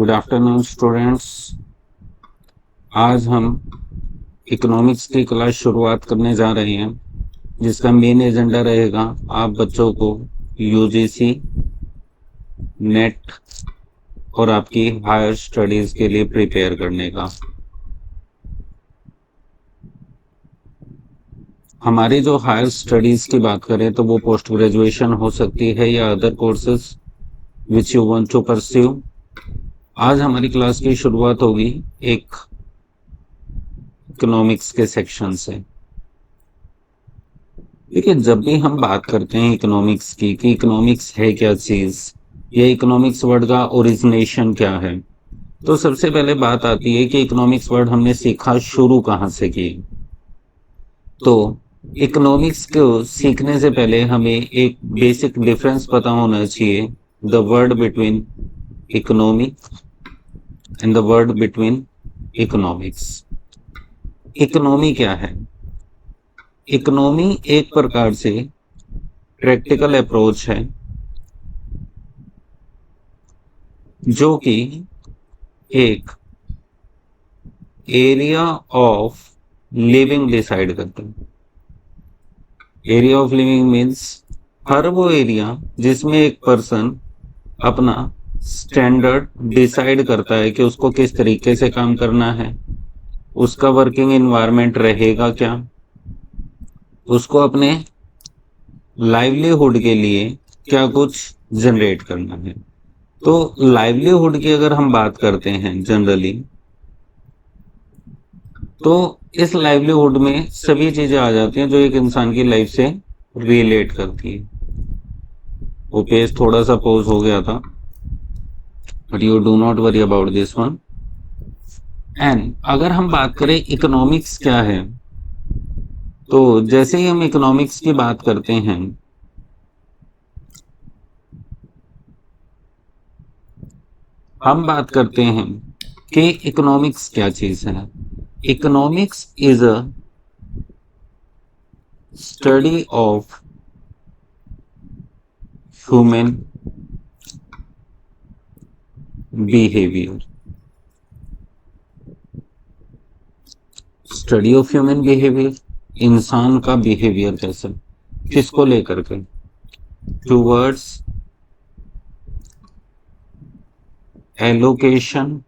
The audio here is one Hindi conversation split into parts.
Good afternoon students. आज हम इकोनॉमिक्स की क्लास शुरुआत करने जा रहे हैं, जिसका मेन एजेंडा रहेगा आप बच्चों को यूजीसी, नेट और आपकी हायर स्टडीज के लिए प्रिपेयर करने का। हमारी जो हायर स्टडीज की बात करें तो वो पोस्ट ग्रेजुएशन हो सकती है या other courses which you want to pursue. आज हमारी क्लास की शुरुआत होगी एक इकोनॉमिक्स के सेक्शन से। देखिए, जब भी हम बात करते हैं इकोनॉमिक्स की कि इकोनॉमिक्स है क्या चीज या इकोनॉमिक्स वर्ड का ओरिजिनेशन क्या है, तो सबसे पहले बात आती है कि इकोनॉमिक्स वर्ड हमने सीखा शुरू कहाँ से की। तो इकोनॉमिक्स को सीखने से पहले हमें एक बेसिक डिफरेंस पता होना चाहिए, the word between economy and the word between economics. Economy क्या है? इकोनॉमी एक प्रकार से प्रैक्टिकल अप्रोच है जो कि एक एरिया ऑफ लिविंग डिसाइड करता है। एरिया ऑफ लिविंग मीन्स हर वो एरिया जिसमें एक पर्सन अपना स्टैंडर्ड डिसाइड करता है कि उसको किस तरीके से काम करना है, उसका वर्किंग एनवायरनमेंट रहेगा क्या, उसको अपने लाइवलीहुड के लिए क्या कुछ जनरेट करना है। तो लाइवलीहुड की अगर हम बात करते हैं जनरली, तो इस लाइवलीहुड में सभी चीजें आ जाती हैं जो एक इंसान की लाइफ से रिलेट करती है। वो पेज थोड़ा सा पॉज हो गया था, but you do not worry about this one. And अगर हम बात करें इकोनॉमिक्स क्या है, तो जैसे ही हम इकोनॉमिक्स की बात करते हैं, हम बात करते हैं कि इकोनॉमिक्स क्या चीज है। Economics is a study of human behaviour. Study of human behaviour, इंसान का बिहेवियर कैसे, किसको लेकर के, towards allocation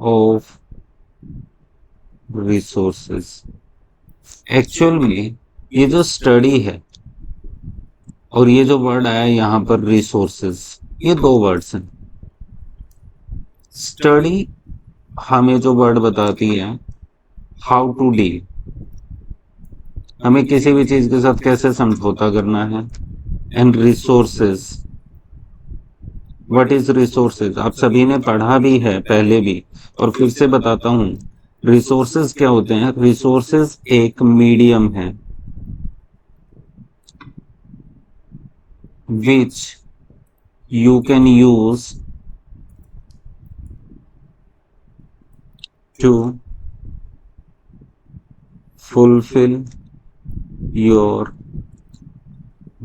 of resources. Actual में ये जो स्टडी है और ये जो वर्ड आया यहाँ पर रिसोर्सेस, ये दो वर्ड्स हैं। स्टडी हमें जो वर्ड बताती है हाउ टू डील, हमें किसी भी चीज के साथ कैसे समझौता करना है। And resources, what is resources, आप सभी ने पढ़ा भी है पहले भी, और फिर से बताता हूं। रिसोर्सेज क्या होते हैं? रिसोर्सेज एक मीडियम है which you can use to fulfill your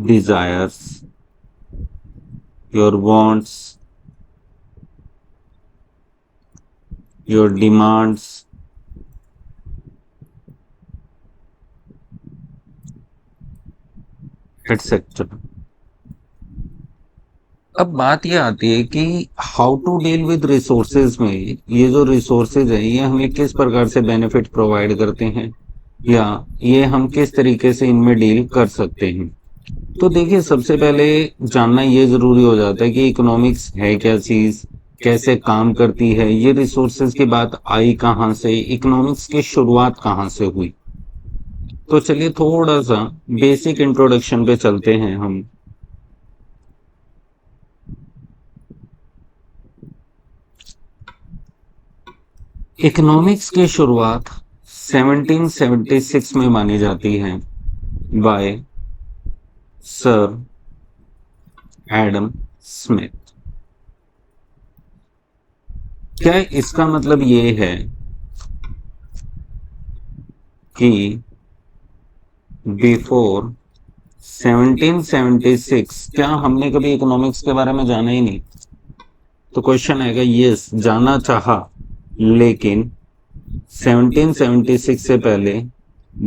desires, your wants, your demands, etc. अब बात ये आती है कि how to deal with resources में ये जो रिसोर्सेज है ये हमें किस प्रकार से बेनिफिट प्रोवाइड करते हैं या ये हम किस तरीके से इनमें डील कर सकते हैं। तो देखिए, सबसे पहले जानना ये जरूरी हो जाता है कि इकोनॉमिक्स है क्या चीज, कैसे काम करती है, ये रिसोर्सेज की बात आई कहाँ से, इकोनॉमिक्स की शुरुआत कहाँ से हुई। तो चलिए थोड़ा सा बेसिक इंट्रोडक्शन पे चलते हैं हम। इकोनॉमिक्स की शुरुआत 1776 में मानी जाती है बाय सर एडम स्मिथ। क्या इसका मतलब ये है कि बिफोर 1776, क्या हमने कभी इकोनॉमिक्स के बारे में जाना ही नहीं? तो क्वेश्चन आएगा यस, जाना चाहा, लेकिन 1776 से पहले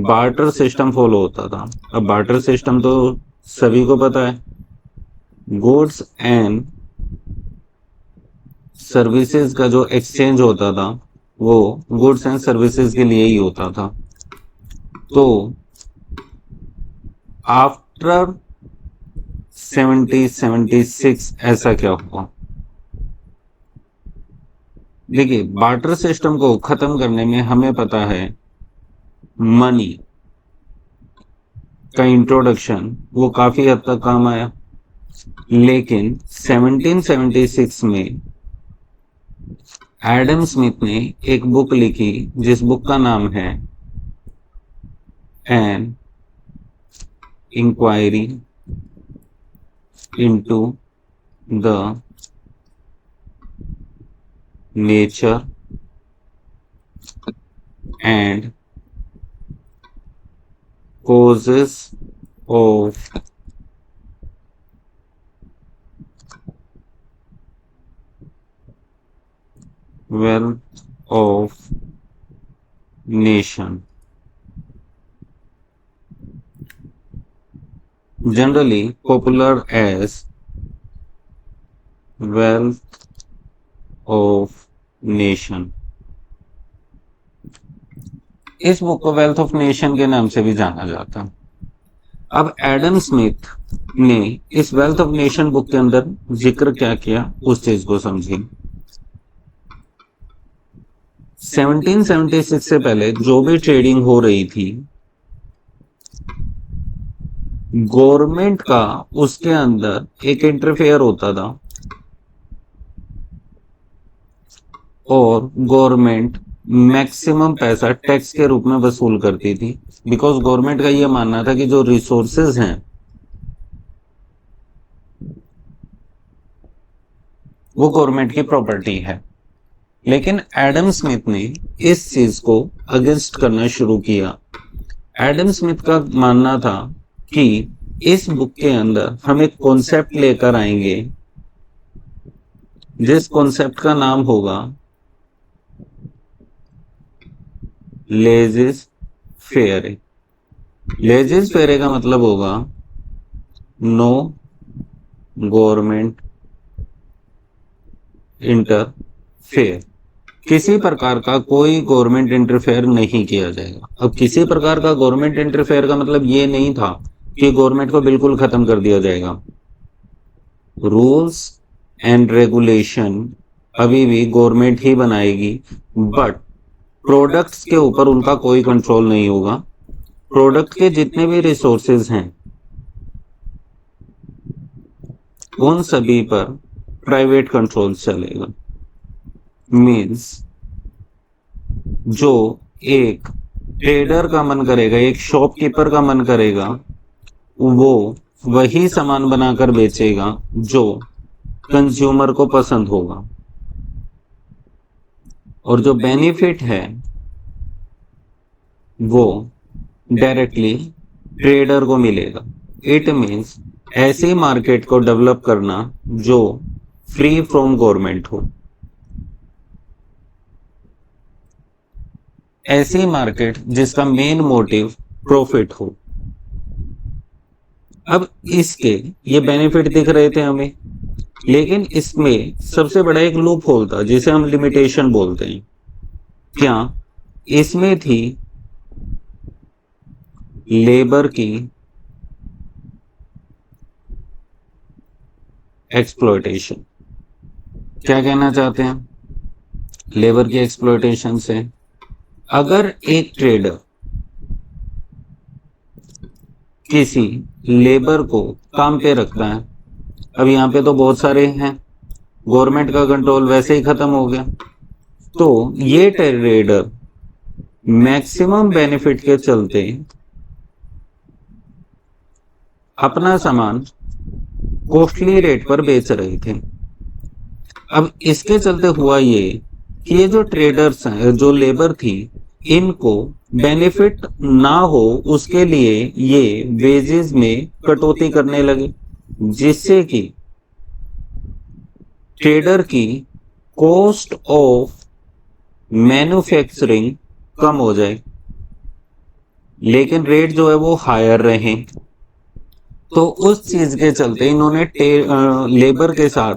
बार्टर सिस्टम फॉलो होता था। अब बार्टर सिस्टम तो सभी को पता है, गुड्स एंड सर्विसेज का जो एक्सचेंज होता था वो गुड्स एंड सर्विसेज के लिए ही होता था। तो आफ्टर 1776 ऐसा क्या हुआ? देखिए, बार्टर सिस्टम को खत्म करने में हमें पता है मनी का इंट्रोडक्शन वो काफी हद तक काम आया, लेकिन 1776 में एडम स्मिथ ने एक बुक लिखी जिस बुक का नाम है an inquiry into the nature and causes of wealth of nation, generally popular as wealth of nation। इस बुक को वेल्थ ऑफ नेशन के नाम से भी जाना जाता। अब एडम स्मिथ ने इस वेल्थ ऑफ नेशन बुक के अंदर जिक्र क्या किया उस चीज को समझिए। 1776 से पहले जो भी ट्रेडिंग हो रही थी, गवर्नमेंट का उसके अंदर एक इंटरफेयर होता था और गवर्नमेंट मैक्सिमम पैसा टैक्स के रूप में वसूल करती थी, बिकॉज गवर्नमेंट का यह मानना था कि जो रिसोर्सेज हैं वो गवर्नमेंट की प्रॉपर्टी है। लेकिन एडम स्मिथ ने इस चीज को अगेंस्ट करना शुरू किया। एडम स्मिथ का मानना था कि इस बुक के अंदर हम एक कॉन्सेप्ट लेकर आएंगे जिस कॉन्सेप्ट का नाम होगा लेजिस फेयर। लेजिस फेयर का मतलब होगा नो गवर्नमेंट इंटरफेयर, किसी प्रकार का कोई गवर्नमेंट इंटरफेयर नहीं किया जाएगा। अब किसी प्रकार का गवर्नमेंट इंटरफेयर का मतलब ये नहीं था कि गवर्नमेंट को बिल्कुल खत्म कर दिया जाएगा। रूल्स एंड रेगुलेशन अभी भी गवर्नमेंट ही बनाएगी, बट प्रोडक्ट्स के ऊपर उनका कोई कंट्रोल नहीं होगा। प्रोडक्ट के जितने भी रिसोर्सेज हैं उन सभी पर प्राइवेट कंट्रोल चलेगा। मींस जो एक ट्रेडर का मन करेगा, एक शॉपकीपर का मन करेगा, वो वही सामान बनाकर बेचेगा जो कंज्यूमर को पसंद होगा, और जो बेनिफिट है वो डायरेक्टली ट्रेडर को मिलेगा। इट मींस ऐसी मार्केट को डेवलप करना जो फ्री फ्रॉम गवर्नमेंट हो, ऐसी मार्केट जिसका मेन मोटिव प्रॉफिट हो। अब इसके ये बेनिफिट दिख रहे थे हमें, लेकिन इसमें सबसे बड़ा एक लूप होल था जिसे हम लिमिटेशन बोलते हैं। क्या इसमें थी लेबर की एक्सप्लॉयटेशन। क्या कहना चाहते हैं लेबर की एक्सप्लॉयटेशन से? अगर एक ट्रेडर किसी लेबर को काम पे रखता है, अब यहाँ पे तो बहुत सारे हैं, गवर्नमेंट का कंट्रोल वैसे ही खत्म हो गया, तो ये ट्रेडर मैक्सिमम बेनिफिट के चलते अपना सामान कॉस्टली रेट पर बेच रहे थे। अब इसके चलते हुआ ये कि ये जो ट्रेडर्स हैं, जो लेबर थी, इनको बेनिफिट ना हो उसके लिए ये वेजेस में कटौती करने लगे, जिससे कि ट्रेडर की कॉस्ट ऑफ मैन्युफैक्चरिंग कम हो जाए, लेकिन रेट जो है वो हायर रहे। तो उस चीज के चलते इन्होंने लेबर के साथ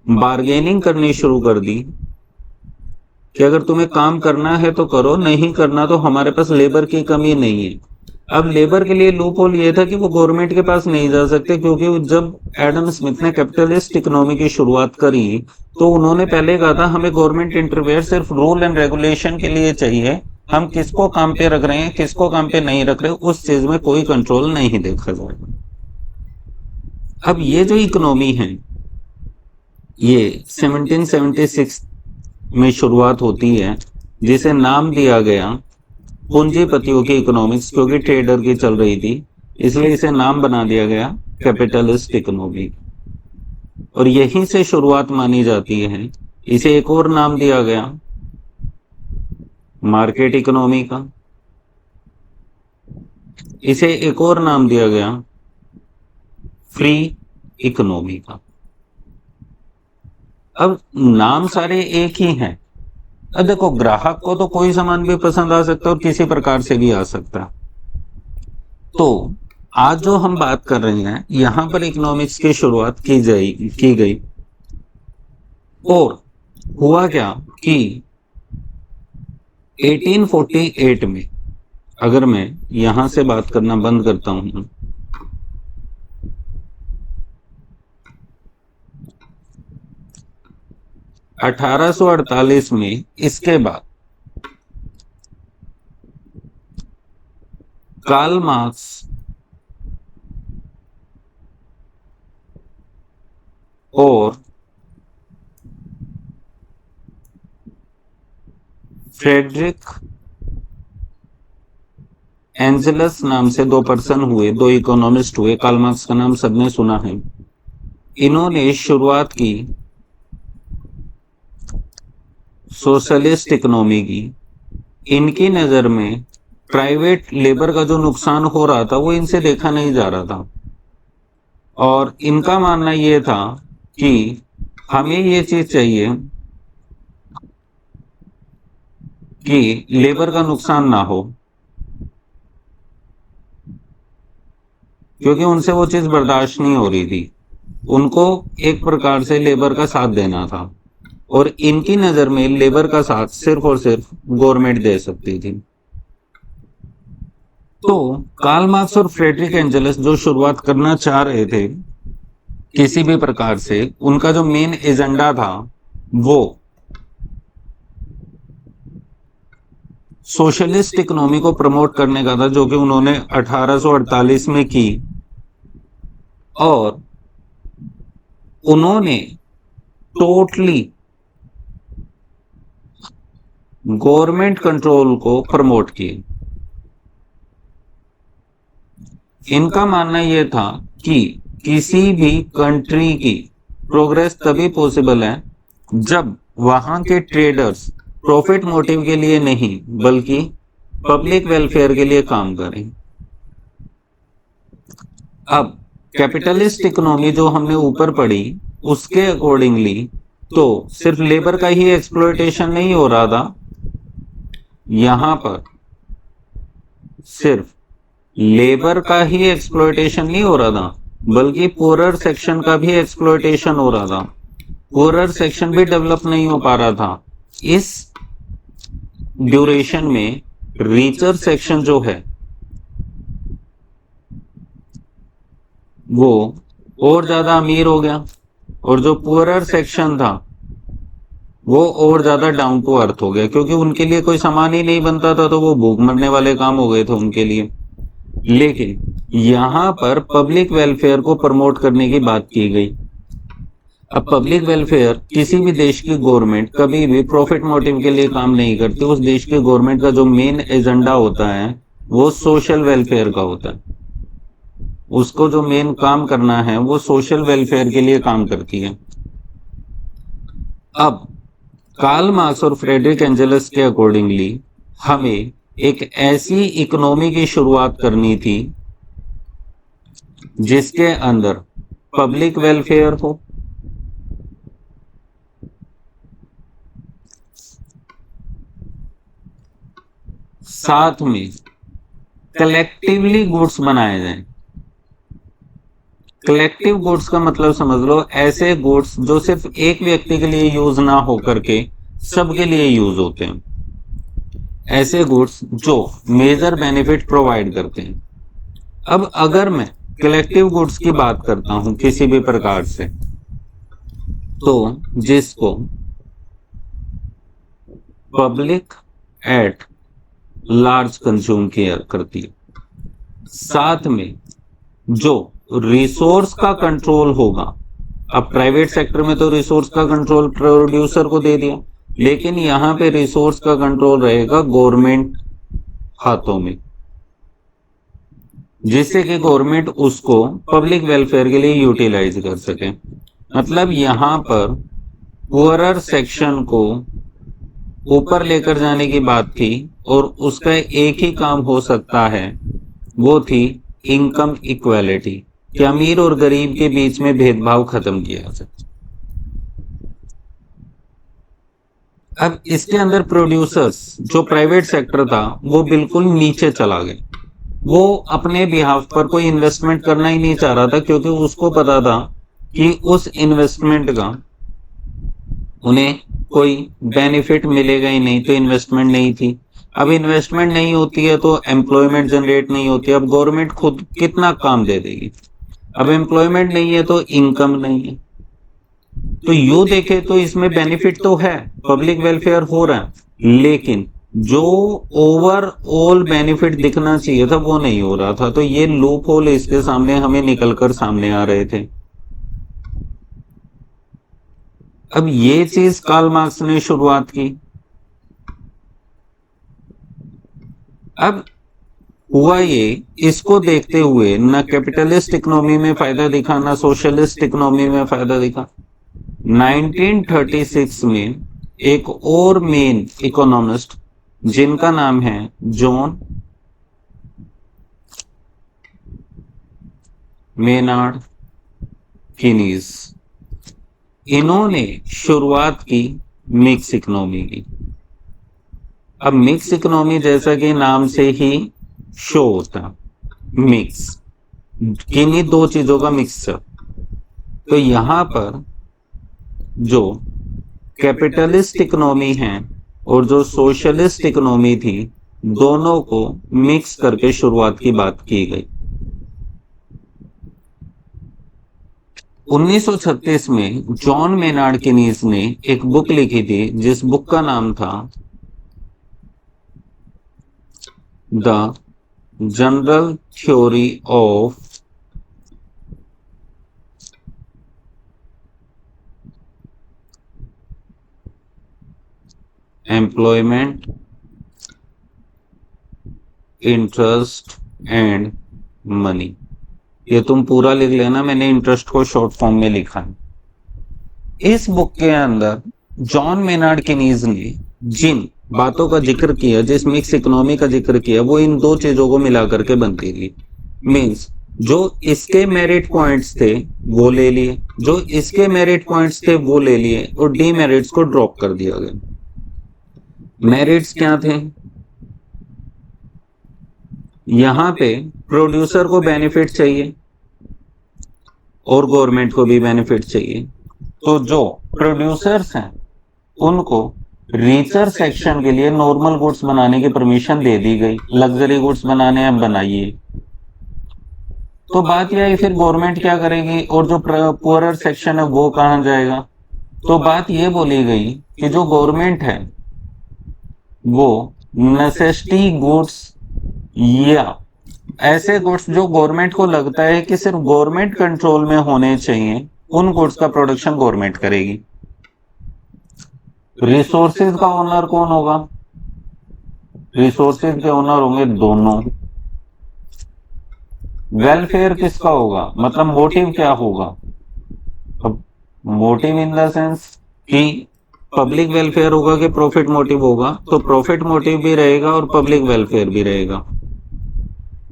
बार्गेनिंग करनी शुरू कर दी कि अगर तुम्हें काम करना है तो करो, नहीं करना तो हमारे पास लेबर की कमी नहीं है। अब लेबर के लिए लूप होल ये था कि वो गवर्नमेंट के पास नहीं जा सकते, क्योंकि जब एडम स्मिथ ने कैपिटलिस्ट इकोनॉमी की शुरुआत करी तो उन्होंने पहले कहा था हमें गवर्नमेंट इंटरफेयर सिर्फ रूल एंड रेगुलेशन के लिए चाहिए, हम किसको काम पे रख रहे हैं किसको काम पे नहीं रख रहे उस चीज में कोई कंट्रोल नहीं देखा जाएगा। अब ये जो इकोनॉमी है ये 1776 में शुरुआत होती है, जिसे नाम दिया गया पूंजीपतियों की इकोनॉमिक्स, क्योंकि ट्रेडर की चल रही थी इसलिए इसे नाम बना दिया गया कैपिटलिस्ट इकोनॉमी। और यहीं से शुरुआत मानी जाती है। इसे एक और नाम दिया गया मार्केट इकोनॉमी का, इसे एक और नाम दिया गया फ्री इकोनॉमी का। अब नाम सारे एक ही हैं। अब देखो ग्राहक को तो कोई सामान भी पसंद आ सकता है और किसी प्रकार से भी आ सकता है। तो आज जो हम बात कर रहे हैं यहां पर इकोनॉमिक्स की शुरुआत की गई। और हुआ क्या कि 1848 में, अगर मैं यहां से बात करना बंद करता हूं, 1848 में इसके बाद कार्ल मार्क्स और फ्रेडरिक एंजेलस नाम से दो पर्सन हुए, दो इकोनॉमिस्ट हुए। कार्ल मार्क्स का नाम सबने सुना है। इन्होंने शुरुआत की सोशलिस्ट इकोनॉमी की। इनकी नजर में प्राइवेट लेबर का जो नुकसान हो रहा था वो इनसे देखा नहीं जा रहा था, और इनका मानना ये था कि हमें ये चीज चाहिए कि लेबर का नुकसान ना हो, क्योंकि उनसे वो चीज बर्दाश्त नहीं हो रही थी। उनको एक प्रकार से लेबर का साथ देना था, और इनकी नजर में लेबर का साथ सिर्फ और सिर्फ गवर्नमेंट दे सकती थी। तो कार्ल मार्क्स और फ्रेडरिक एंजेलस जो शुरुआत करना चाह रहे थे किसी भी प्रकार से, उनका जो मेन एजेंडा था वो सोशलिस्ट इकोनॉमी को प्रमोट करने का था, जो कि उन्होंने 1848 में की। और उन्होंने टोटली गवर्नमेंट कंट्रोल को प्रमोट किया। इनका मानना यह था कि किसी भी कंट्री की प्रोग्रेस तभी पॉसिबल है जब वहां के ट्रेडर्स प्रॉफिट मोटिव के लिए नहीं बल्कि पब्लिक वेलफेयर के लिए काम करें। अब कैपिटलिस्ट इकोनॉमी जो हमने ऊपर पढ़ी उसके अकॉर्डिंगली तो सिर्फ लेबर का ही एक्सप्लॉयटेशन नहीं हो रहा था, यहां पर सिर्फ लेबर का ही एक्सप्लॉयटेशन नहीं हो रहा था बल्कि पुअरर सेक्शन का भी एक्सप्लॉयटेशन हो रहा था। पुअरर सेक्शन भी डेवलप नहीं हो पा रहा था। इस ड्यूरेशन में रिचर सेक्शन जो है वो और ज्यादा अमीर हो गया, और जो पुअरर सेक्शन था वो और ज्यादा डाउन टू अर्थ हो गया, क्योंकि उनके लिए कोई सामान ही नहीं बनता था तो वो भूख मरने वाले काम हो गए थे उनके लिए। लेकिन यहां पर पब्लिक वेलफेयर को प्रमोट करने की बात की गई। अब पब्लिक वेलफेयर, किसी भी देश की गवर्नमेंट कभी भी प्रॉफिट मोटिव के लिए काम नहीं करती। उस देश की गवर्नमेंट का जो मेन एजेंडा होता है वो सोशल वेलफेयर का होता है। उसको जो मेन काम करना है वो सोशल वेलफेयर के लिए काम करती है। अब कार्ल मार्क्स और फ्रेडरिक एंजेलस के अकॉर्डिंगली हमें एक ऐसी इकोनॉमी की शुरुआत करनी थी जिसके अंदर पब्लिक वेलफेयर हो, साथ में कलेक्टिवली गुड्स बनाए जाएं। कलेक्टिव गुड्स का मतलब समझ लो ऐसे गुड्स जो सिर्फ एक व्यक्ति के लिए यूज ना हो करके सबके लिए यूज होते हैं, ऐसे गुड्स जो मेजर बेनिफिट प्रोवाइड करते हैं। अब अगर मैं कलेक्टिव गुड्स की बात करता हूं किसी भी प्रकार से, तो जिसको पब्लिक एट लार्ज कंज्यूम किया करती है, साथ में जो रिसोर्स का कंट्रोल होगा। अब प्राइवेट सेक्टर में तो रिसोर्स का कंट्रोल प्रोड्यूसर को दे दिया, लेकिन यहां पे रिसोर्स का कंट्रोल रहेगा गवर्नमेंट हाथों में, जिससे कि गवर्नमेंट उसको पब्लिक वेलफेयर के लिए यूटिलाइज कर सके। मतलब यहां पर पुअरर सेक्शन को ऊपर लेकर जाने की बात थी और उसका एक ही काम हो सकता है, वो थी इनकम इक्वालिटी, कि अमीर और गरीब के बीच में भेदभाव खत्म किया जा सके। अब इसके अंदर प्रोड्यूसर्स जो प्राइवेट सेक्टर था वो बिल्कुल नीचे चला गया। वो अपने बिहाफ पर कोई इन्वेस्टमेंट करना ही नहीं चाह रहा था, क्योंकि उसको पता था कि उस इन्वेस्टमेंट का उन्हें कोई बेनिफिट मिलेगा ही नहीं, तो इन्वेस्टमेंट नहीं थी। अब इन्वेस्टमेंट नहीं होती है तो एम्प्लॉयमेंट जनरेट नहीं होती। अब गवर्नमेंट खुद कितना काम दे देगी? अब एम्प्लॉयमेंट नहीं है तो इनकम नहीं है। तो यू देखे तो इसमें बेनिफिट तो है, पब्लिक वेलफेयर हो रहा है, लेकिन जो ओवरऑल बेनिफिट दिखना चाहिए था वो नहीं हो रहा था। तो ये लूप होल इसके सामने हमें निकलकर सामने आ रहे थे। अब ये चीज कार्ल मार्क्स ने शुरुआत की। अब हुआ ये, इसको देखते हुए न कैपिटलिस्ट इकोनॉमी में फायदा दिखा, न सोशलिस्ट इकोनॉमी में फायदा दिखा। 1936 में एक और मेन इकोनॉमिस्ट जिनका नाम है जॉन मेनार्ड कीनीज, इन्होंने शुरुआत की मिक्स इकोनॉमी की। अब मिक्स इकोनॉमी जैसा कि नाम से ही शो होता, मिक्स, किन्हीं दो चीजों का मिक्सचर। तो यहां पर जो कैपिटलिस्ट इकोनॉमी है और जो सोशलिस्ट इकोनॉमी थी, दोनों को मिक्स करके शुरुआत की बात की गई। 1936 में जॉन मेनार्ड कीनीज ने एक बुक लिखी थी, जिस बुक का नाम था the general theory of employment, interest and money. ये तुम पूरा लिख लेना, मैंने इंटरेस्ट को शॉर्ट फॉर्म में लिखा है। इस बुक के अंदर जॉन मेनार्ड कीनीज ने जिन बातों का जिक्र किया, जिस मिक्स इकोनॉमी का जिक्र किया, वो इन दो चीजों को मिला करके बनती थी। मीन्स जो इसके मेरिट पॉइंट्स थे वो ले लिए, जो इसके मेरिट पॉइंट्स थे वो ले लिए, और डीमेरिट्स को ड्रॉप कर दिया गया। मेरिट्स क्या थे? यहां पे प्रोड्यूसर को बेनिफिट चाहिए और गवर्नमेंट को भी बेनिफिट चाहिए। तो जो प्रोड्यूसर्स हैं उनको रिचर सेक्शन के लिए नॉर्मल गुड्स बनाने की परमिशन दे दी गई, लग्जरी गुड्स बनाने हैं बनाइए। तो बात यह है फिर गवर्नमेंट क्या करेगी और जो पुअरर सेक्शन है वो कहां जाएगा? तो बात ये बोली गई कि जो गवर्नमेंट है वो नेसेसिटी गुड्स या ऐसे गुड्स जो गवर्नमेंट को लगता है कि सिर्फ गवर्नमेंट कंट्रोल में होने चाहिए, उन गुड्स का प्रोडक्शन गवर्नमेंट करेगी। रिसोर्सेज का ओनर कौन होगा? रिसोर्सेज के ओनर होंगे दोनों। वेलफेयर किसका होगा? मतलब मोटिव क्या होगा? अब मोटिव इन द सेंस कि पब्लिक वेलफेयर होगा कि प्रॉफिट मोटिव होगा, तो प्रॉफिट मोटिव भी रहेगा और पब्लिक वेलफेयर भी रहेगा।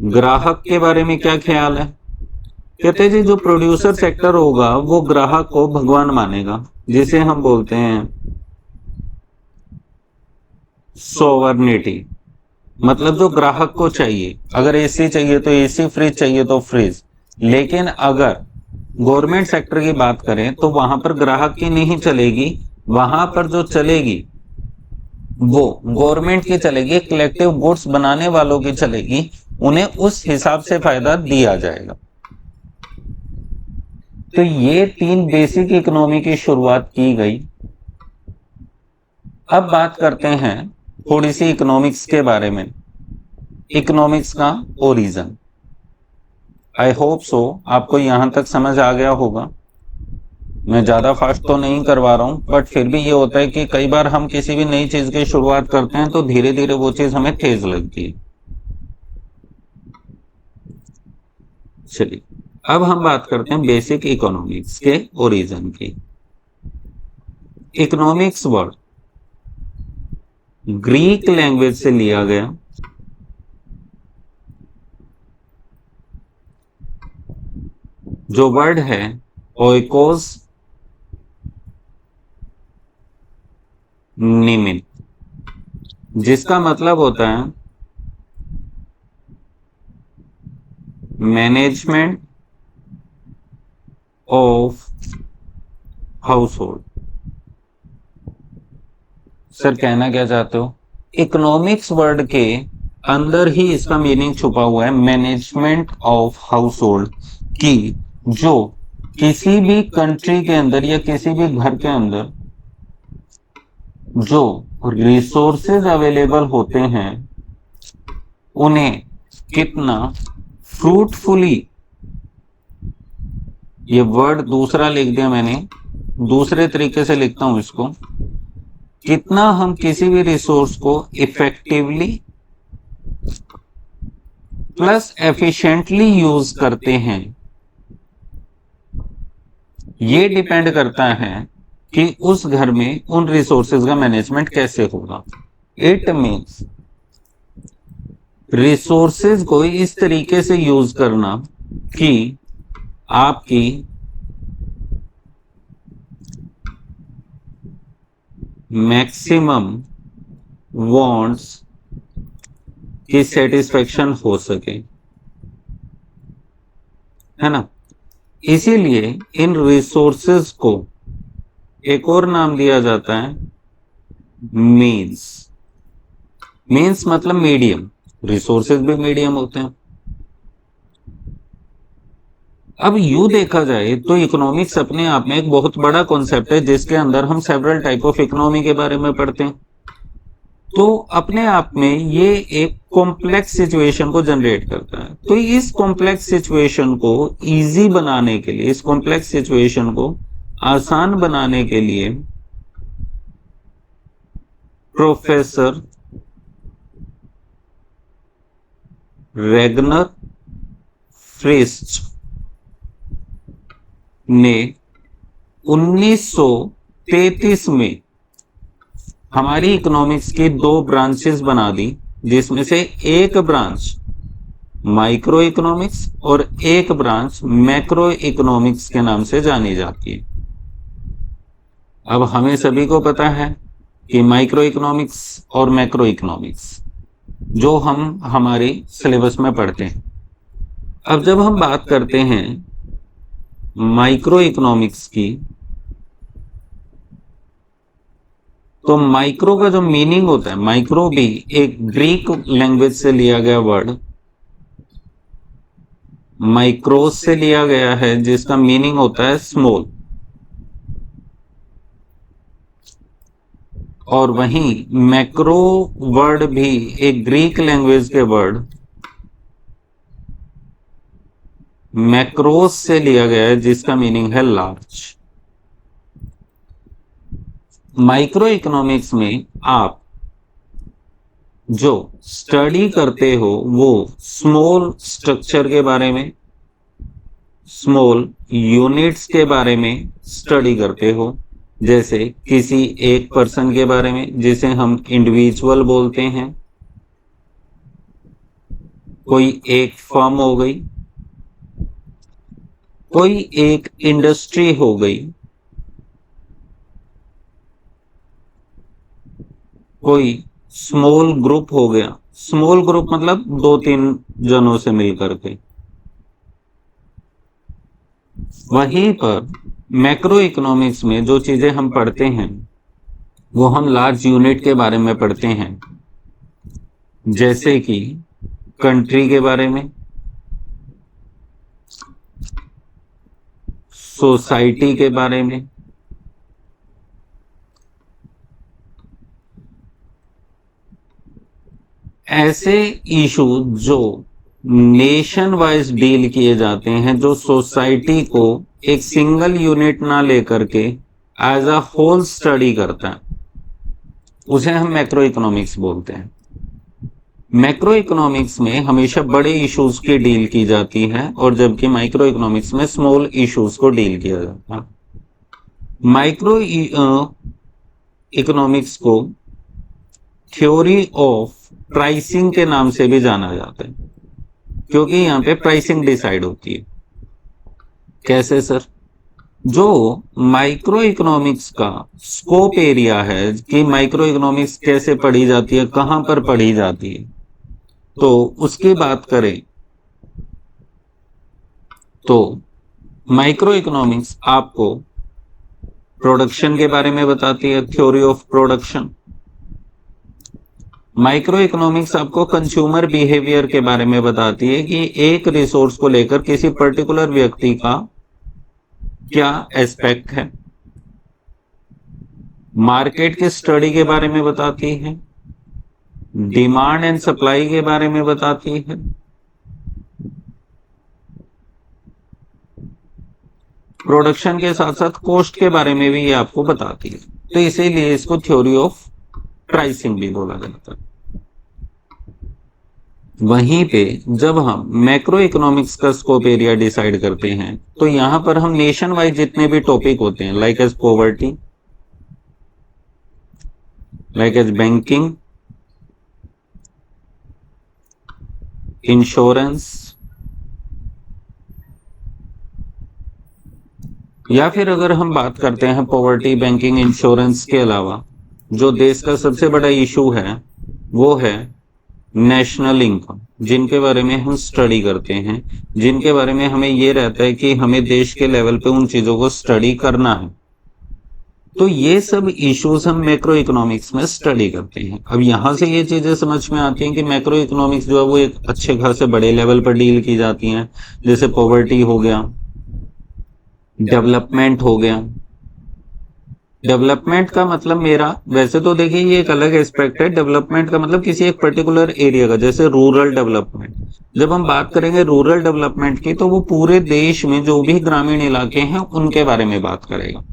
ग्राहक के बारे में क्या ख्याल है? कहते हैं जी जो प्रोड्यूसर सेक्टर होगा वो ग्राहक को भगवान मानेगा, जिसे हम बोलते हैं सोवर्निटी। मतलब जो ग्राहक को चाहिए, अगर एसी चाहिए तो एसी, फ्रिज चाहिए तो फ्रिज। लेकिन अगर गवर्नमेंट सेक्टर की बात करें तो वहां पर ग्राहक की नहीं चलेगी, वहां पर जो चलेगी वो गवर्नमेंट की चलेगी, कलेक्टिव गुड्स बनाने वालों की चलेगी, उन्हें उस हिसाब से फायदा दिया जाएगा। तो ये 3 बेसिक इकोनॉमी की शुरुआत की गई। अब बात करते हैं थोड़ी सी इकोनॉमिक्स के बारे में, इकोनॉमिक्स का ओरिजिन। आई होप सो आपको यहां तक समझ आ गया होगा। मैं ज्यादा फास्ट तो नहीं करवा रहा हूं, बट फिर भी ये होता है कि कई बार हम किसी भी नई चीज की शुरुआत करते हैं तो धीरे धीरे वो चीज हमें तेज लगती है। चलिए अब हम बात करते हैं बेसिक इकोनॉमिक्स के ओरिजिन की। इकोनॉमिक्स वर्ड ग्रीक लैंग्वेज से लिया गया। जो वर्ड है ओइकोस निमिन, जिसका मतलब होता है management of house hold. Sir कहना क्या चाहते हो? इकोनॉमिक्स वर्ड के अंदर ही इसका मीनिंग छुपा हुआ है, मैनेजमेंट ऑफ हाउस होल्ड, की जो किसी भी कंट्री के अंदर या किसी भी घर के अंदर जो रिसोर्सेज अवेलेबल होते हैं उन्हें कितना फ्रूटफुली, ये वर्ड दूसरा लिख दिया मैंने, दूसरे तरीके से लिखता हूं इसको, कितना हम किसी भी रिसोर्स को इफेक्टिवली प्लस एफिशिएंटली यूज करते हैं, ये डिपेंड करता है कि उस घर में उन रिसोर्सेज का मैनेजमेंट कैसे होगा। इट मीन्स रिसोर्सेज को इस तरीके से यूज करना कि आपकी मैक्सिमम वांट्स की सेटिस्फेक्शन हो सके, है ना। इसीलिए इन रिसोर्सेज को एक और नाम दिया जाता है मीन्स। मीन्स मतलब मीडियम, रिसोर्सेज भी मीडियम होते हैं। अब यू देखा जाए तो इकोनॉमिक्स अपने आप में एक बहुत बड़ा कॉन्सेप्ट है, जिसके अंदर हम सेवरल टाइप ऑफ इकोनॉमी के बारे में पढ़ते हैं। तो अपने आप में ये एक कॉम्प्लेक्स सिचुएशन को जनरेट करता है। तो इस कॉम्प्लेक्स सिचुएशन को इजी बनाने के लिए, इस कॉम्प्लेक्स सिचुएशन को आसान बनाने के लिए प्रोफेसर रेगनर फ्रिस्ट ने 1933 में हमारी इकोनॉमिक्स की 2 ब्रांचेस बना दी, जिसमें से एक ब्रांच माइक्रो इकोनॉमिक्स और एक ब्रांच मैक्रो इकोनॉमिक्स के नाम से जानी जाती है। अब हमें सभी को पता है कि माइक्रो इकोनॉमिक्स और मैक्रो इकोनॉमिक्स जो हम हमारे सिलेबस में पढ़ते हैं। अब जब हम बात करते हैं माइक्रो इकोनॉमिक्स की, तो माइक्रो का जो मीनिंग होता है, माइक्रो भी एक ग्रीक लैंग्वेज से लिया गया वर्ड माइक्रोस से लिया गया है, जिसका मीनिंग होता है स्मॉल। और वहीं मैक्रो वर्ड भी एक ग्रीक लैंग्वेज के वर्ड मैक्रोस से लिया गया है, जिसका मीनिंग है लार्ज। माइक्रो इकोनॉमिक्स में आप जो स्टडी करते हो वो स्मॉल स्ट्रक्चर के बारे में, स्मॉल यूनिट्स के बारे में स्टडी करते हो, जैसे किसी एक पर्सन के बारे में जिसे हम इंडिविजुअल बोलते हैं, कोई एक फर्म हो गई, कोई एक इंडस्ट्री हो गई, कोई स्मॉल ग्रुप हो गया। स्मॉल ग्रुप मतलब 2-3 जनों से मिलकर के। वहीं पर मैक्रो इकोनॉमिक्स में जो चीजें हम पढ़ते हैं वो हम लार्ज यूनिट के बारे में पढ़ते हैं, जैसे कि कंट्री के बारे में, सोसाइटी के बारे में, ऐसे इशू जो नेशन वाइज डील किए जाते हैं, जो सोसाइटी को एक सिंगल यूनिट ना लेकर के एज अ होल स्टडी करता है, उसे हम मैक्रो इकोनॉमिक्स बोलते हैं। मैक्रो इकोनॉमिक्स में हमेशा बड़े इश्यूज की डील की जाती है और जबकि माइक्रो इकोनॉमिक्स में स्मॉल इश्यूज को डील किया जाता है। माइक्रो इकोनॉमिक्स को थ्योरी ऑफ प्राइसिंग के नाम से भी जाना जाता है, क्योंकि यहाँ पे प्राइसिंग डिसाइड होती है। कैसे सर? जो माइक्रो इकोनॉमिक्स का स्कोप एरिया है कि माइक्रो इकोनॉमिक्स कैसे पढ़ी जाती है, कहां पर पढ़ी जाती है, तो उसकी बात करें तो माइक्रो इकोनॉमिक्स आपको प्रोडक्शन के बारे में बताती है, theory of production. Micro economics आपको कंज्यूमर बिहेवियर के बारे में बताती है कि एक रिसोर्स को लेकर किसी पर्टिकुलर व्यक्ति का क्या एस्पेक्ट है। मार्केट के स्टडी के बारे में बताती है, डिमांड एंड सप्लाई के बारे में बताती है, प्रोडक्शन के साथ साथ कॉस्ट के बारे में भी ये आपको बताती है। तो इसीलिए इसको थ्योरी ऑफ प्राइसिंग भी बोला जाता है। वहीं पे जब हम मैक्रो इकोनॉमिक्स का स्कोप एरिया डिसाइड करते हैं तो यहां पर हम नेशन वाइज जितने भी टॉपिक होते हैं, like as poverty, like as banking, insurance, या फिर अगर हम बात करते हैं पॉवर्टी, बैंकिंग, इंश्योरेंस के अलावा जो देश का सबसे बड़ा इशू है वो है नेशनल इनकम, जिनके बारे में हम स्टडी करते हैं, जिनके बारे में हमें ये रहता है कि हमें देश के लेवल पे उन चीजों को स्टडी करना है। तो ये सब इश्यूज हम मैक्रो इकोनॉमिक्स में स्टडी करते हैं। अब यहां से ये चीजें समझ में आती हैं कि मैक्रो इकोनॉमिक्स जो है वो एक अच्छे खासे बड़े लेवल पर डील की जाती हैं, जैसे पॉवर्टी हो गया, डेवलपमेंट हो गया। डेवलपमेंट का मतलब मेरा, वैसे तो देखिए ये एक अलग एस्पेक्ट है, डेवलपमेंट का मतलब किसी एक पर्टिकुलर एरिया का, जैसे रूरल डेवलपमेंट। जब हम बात करेंगे रूरल डेवलपमेंट की तो वो पूरे देश में जो भी ग्रामीण इलाके हैं उनके बारे में बात करेगा।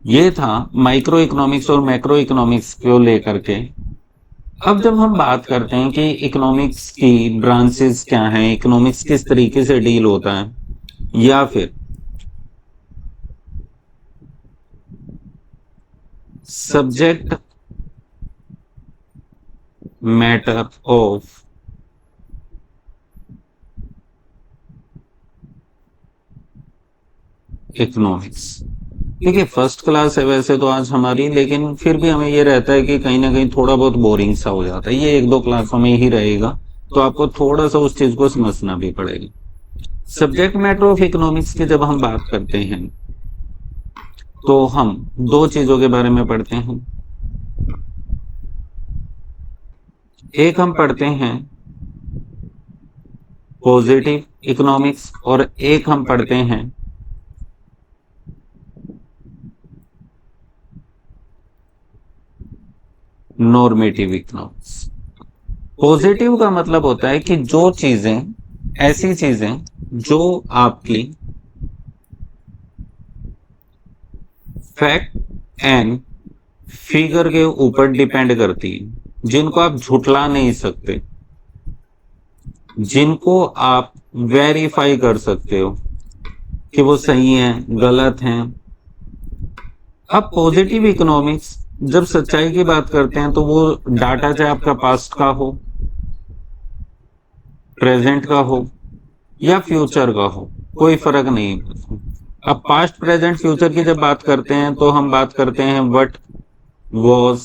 ये था माइक्रो इकोनॉमिक्स और मैक्रो इकोनॉमिक्स को लेकर के। अब जब हम बात करते हैं कि इकोनॉमिक्स की ब्रांचेस क्या हैं, इकोनॉमिक्स किस तरीके से डील होता है, या फिर सब्जेक्ट मैटर ऑफ इकोनॉमिक्स। देखिए फर्स्ट क्लास है वैसे तो आज हमारी, लेकिन फिर भी हमें ये रहता है कि कहीं ना कहीं थोड़ा बहुत बोरिंग सा हो जाता है। ये 1-2 क्लासों में ही रहेगा, तो आपको थोड़ा सा उस चीज को समझना भी पड़ेगा। सब्जेक्ट मैटर ऑफ इकोनॉमिक्स की जब हम बात करते हैं तो हम 2 चीजों के बारे में पढ़ते हैं। एक हम पढ़ते हैं पॉजिटिव इकोनॉमिक्स और एक हम पढ़ते हैं नॉर्मेटिव इकोनॉमिक्स। पॉजिटिव का मतलब होता है कि जो चीजें, ऐसी चीजें जो आपकी फैक्ट एंड फिगर के ऊपर डिपेंड करती है, जिनको आप झुठला नहीं सकते, जिनको आप वेरीफाई कर सकते हो कि वो सही है, गलत है, अब पॉजिटिव इकोनॉमिक्स जब सच्चाई की बात करते हैं तो वो डाटा चाहे आपका पास्ट का हो, प्रेजेंट का हो या फ्यूचर का हो, कोई फर्क नहीं है। अब पास्ट प्रेजेंट फ्यूचर की जब बात करते हैं तो हम बात करते हैं was,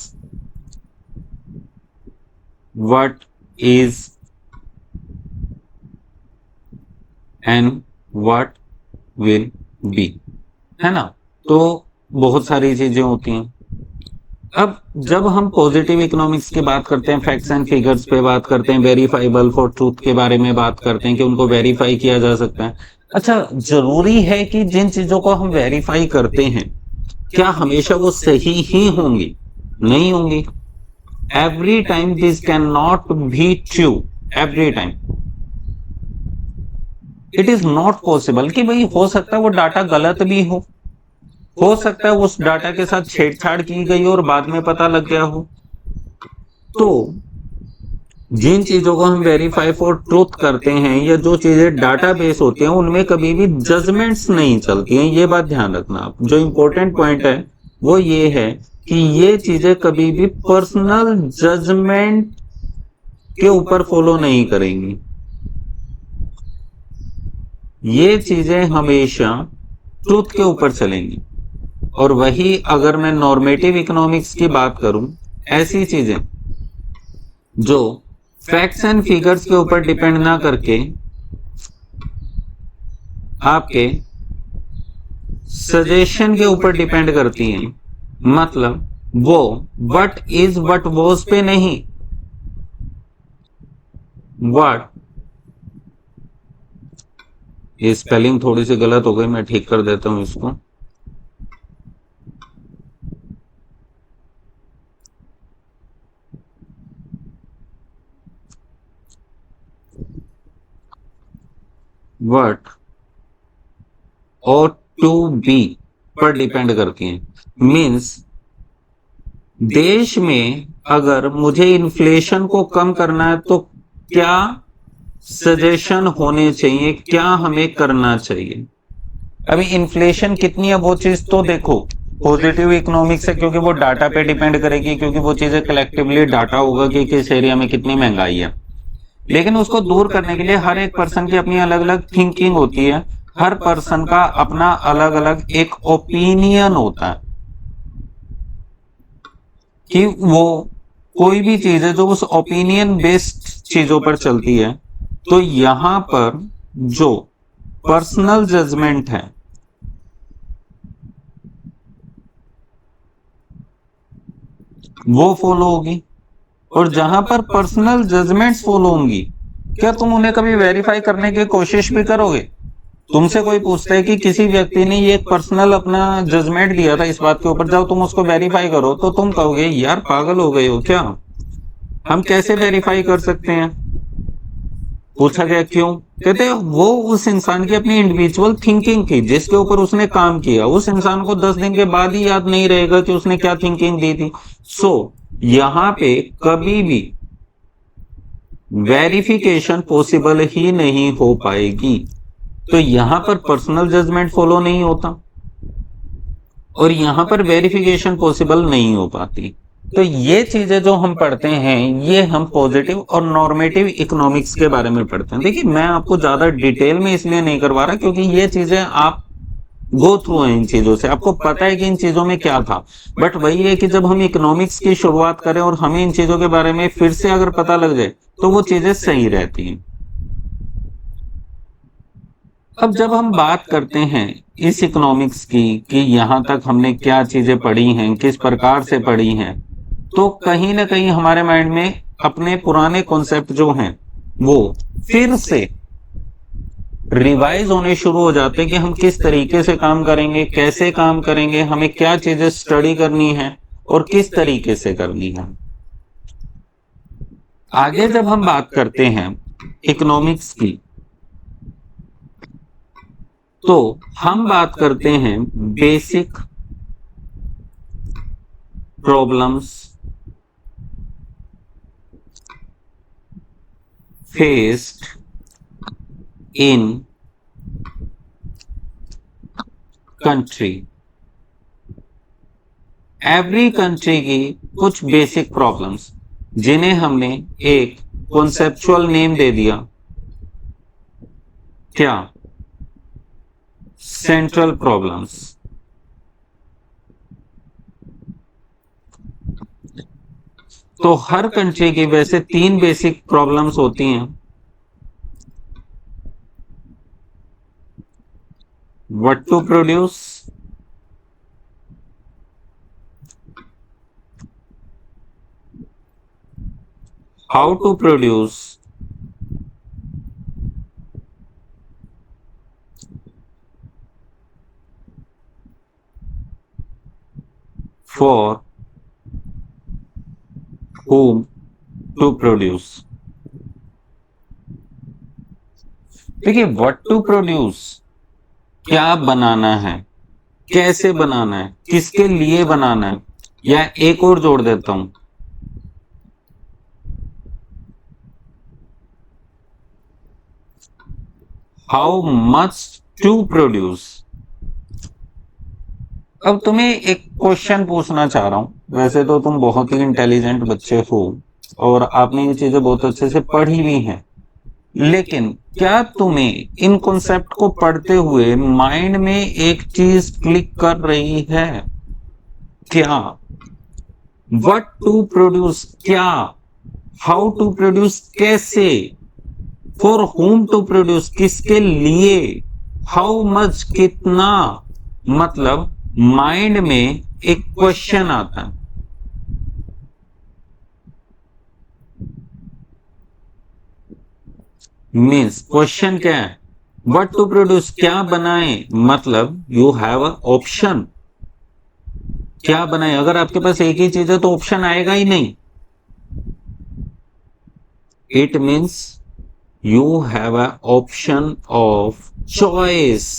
what is and what will be, है ना। तो बहुत सारी चीजें होती हैं। अब जब हम पॉजिटिव इकोनॉमिक्स की बात करते हैं, फैक्ट्स एंड फिगर्स पे बात करते हैं, वेरीफाइबल फॉर ट्रूथ के बारे में बात करते हैं कि उनको वेरीफाई किया जा सकता है। अच्छा, जरूरी है कि जिन चीजों को हम वेरीफाई करते हैं क्या हमेशा वो सही ही होंगी? नहीं होंगी। Every time this can not be true, every time it is not possible कि भाई हो सकता है वो डाटा गलत भी हो सकता है उस डाटा के साथ छेड़छाड़ की गई और बाद में पता लग गया हो। तो जिन चीजों को हम वेरीफाई फॉर ट्रूथ करते हैं या जो चीजें डाटाबेस होते हैं उनमें कभी भी जजमेंट्स नहीं चलती हैं, ये बात ध्यान रखना आप। जो इंपॉर्टेंट पॉइंट है वो ये है कि ये चीजें कभी भी पर्सनल जजमेंट के ऊपर फॉलो नहीं करेंगी। ये चीजें हमेशा ट्रूथ के ऊपर चलेंगी। और वही अगर मैं नॉर्मेटिव इकोनॉमिक्स की बात करूं, ऐसी चीजें जो फैक्ट्स एंड फिगर्स के ऊपर डिपेंड ना करके आपके सजेशन के ऊपर डिपेंड करती हैं, मतलब वो व्हाट इज व्हाट वॉज पे नहीं, व्हाट, ये स्पेलिंग थोड़ी सी गलत हो गई, मैं ठीक कर देता हूं इसको। व्हाट और टू बी पर डिपेंड करती हैं। मीन्स देश में अगर मुझे इन्फ्लेशन को कम करना है तो क्या सजेशन होने चाहिए, क्या हमें करना चाहिए। अभी इन्फ्लेशन कितनी है वो चीज तो देखो पॉजिटिव इकोनॉमिक्स है, क्योंकि वो डाटा पे डिपेंड करेगी, क्योंकि वो चीजें कलेक्टिवली डाटा होगा कि किस एरिया में कितनी महंगाई है। लेकिन उसको दूर करने के लिए हर एक पर्सन की अपनी अलग अलग थिंकिंग होती है, हर पर्सन का अपना अलग अलग एक ओपिनियन होता है कि वो कोई भी चीज है जो उस ओपिनियन बेस्ड चीजों पर चलती है। तो यहां पर जो पर्सनल जजमेंट है वो फॉलो होगी, और जहां पर पर्सनल जजमेंट्स फॉलो होंगी क्या तुम उन्हें कभी वेरीफाई करने की कोशिश भी करोगे? तुमसे कोई पूछता है कि किसी व्यक्ति ने ये एक पर्सनल अपना जजमेंट दिया था इस बात के ऊपर, जाओ तुम उसको वेरीफाई करो, तो तुम कहोगे यार पागल हो गए हो क्या, हम कैसे वेरीफाई कर सकते हैं। पूछा गया क्यों, कहते वो उस इंसान की अपनी इंडिविजुअल थिंकिंग थी जिसके ऊपर उसने काम किया, उस इंसान को 10 दिन के बाद ही याद नहीं रहेगा कि उसने क्या थिंकिंग दी थी। सो यहां पे कभी भी वेरिफिकेशन पॉसिबल ही नहीं हो पाएगी। तो यहां पर पर्सनल जजमेंट फॉलो नहीं होता और यहां पर वेरिफिकेशन पॉसिबल नहीं हो पाती। तो ये चीजें जो हम पढ़ते हैं ये हम पॉजिटिव और नॉर्मेटिव इकोनॉमिक्स के बारे में पढ़ते हैं। देखिए मैं आपको ज्यादा डिटेल में इसलिए नहीं करवा रहा क्योंकि ये चीजें आप गो थ्रू हैं, इन चीजों से आपको पता है कि इन चीजों में क्या था। बट वही है कि जब हम इकोनॉमिक्स की शुरुआत करें और हमें इन चीजों के बारे में फिर से अगर पता लग जाए तो वो चीजें सही रहती हैं। अब जब हम बात करते हैं इस इकोनॉमिक्स की कि यहां तक हमने क्या चीजें पढ़ी हैं, किस प्रकार से पढ़ी हैं, तो कहीं ना कहीं हमारे माइंड में अपने पुराने कॉन्सेप्ट जो हैं वो फिर से रिवाइज होने शुरू हो जाते हैं कि हम किस तरीके से काम करेंगे, कैसे काम करेंगे, हमें क्या चीजें स्टडी करनी है और किस तरीके से करनी है। आगे जब हम बात करते हैं इकोनॉमिक्स की तो हम बात करते हैं basic problems faced in country. Every country की कुछ बेसिक प्रॉब्लम्स जिन्हें हमने एक कॉन्सेप्चुअल नेम दे दिया, क्या? Central problems. तो हर कंट्री की वैसे 3 बेसिक प्रॉब्लम्स होती हैं। What to produce, how to produce, for whom to produce. देखिए, व्हाट टू प्रोड्यूस, क्या बनाना है, कैसे बनाना है, किसके लिए बनाना है, या एक और जोड़ देता हूं, हाउ मच टू प्रोड्यूस। अब तुम्हें एक क्वेश्चन पूछना चाह रहा हूं। वैसे तो तुम बहुत ही इंटेलिजेंट बच्चे हो और आपने ये चीजें बहुत अच्छे से पढ़ी भी हैं, लेकिन क्या तुम्हें इन कॉन्सेप्ट को पढ़ते हुए माइंड में एक चीज क्लिक कर रही है? क्या? व्हाट टू प्रोड्यूस क्या, हाउ टू प्रोड्यूस कैसे, फॉर होम टू प्रोड्यूस किसके लिए, हाउ मच कितना। मतलब माइंड में एक क्वेश्चन आता है। मीन्स क्वेश्चन क्या है? व्हाट टू प्रोड्यूस क्या बनाए, मतलब यू हैव अ ऑप्शन, क्या बनाए। अगर आपके पास एक ही चीज है तो ऑप्शन आएगा ही नहीं। It means you have a option of choice,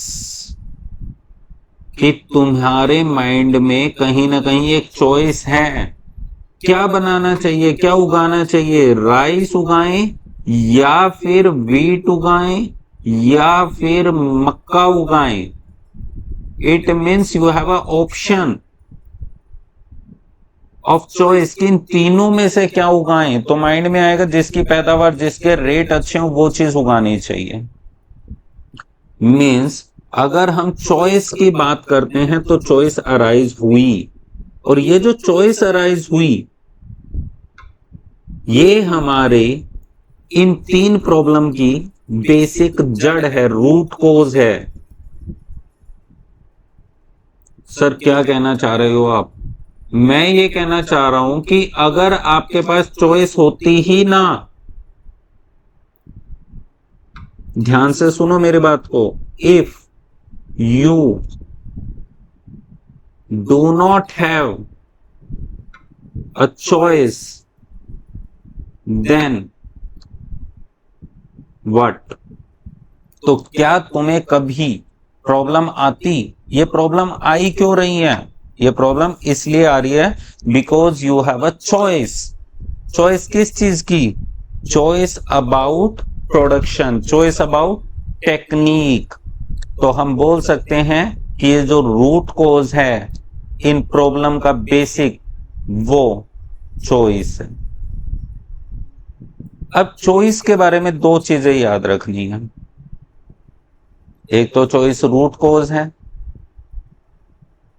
कि तुम्हारे माइंड में कहीं ना कहीं एक चॉइस है। क्या बनाना चाहिए, क्या उगाना चाहिए, राइस उगाएं या फिर वीट उगाएं या फिर मक्का उगाएं। It means you have a option of choice कि इन तीनों में से क्या उगाएं। तो माइंड में आएगा जिसकी पैदावार, जिसके रेट अच्छे हो, वो चीज उगानी चाहिए। मीन्स अगर हम चॉइस की बात करते हैं तो चॉइस अराइज हुई, और ये जो चॉइस अराइज हुई ये हमारे इन 3 प्रॉब्लम की बेसिक जड़ है, रूट कोज है। सर क्या कहना चाह रहे हो आप? मैं ये कहना चाह रहा हूं कि अगर आपके पास चॉइस होती ही ना, ध्यान से सुनो मेरी बात को, if you do not have a choice then what. तो क्या तुम्हें कभी प्रॉब्लम आती? ये प्रॉब्लम आई क्यों रही है? ये प्रॉब्लम इसलिए आ रही है because you have a choice. Choice किस चीज की? Choice about production, choice about technique. तो हम बोल सकते हैं कि ये जो रूट कोज है इन प्रॉब्लम का बेसिक, वो चॉइस है। अब चॉइस के बारे में 2 चीजें याद रखनी है। एक तो चॉइस रूट कोज है।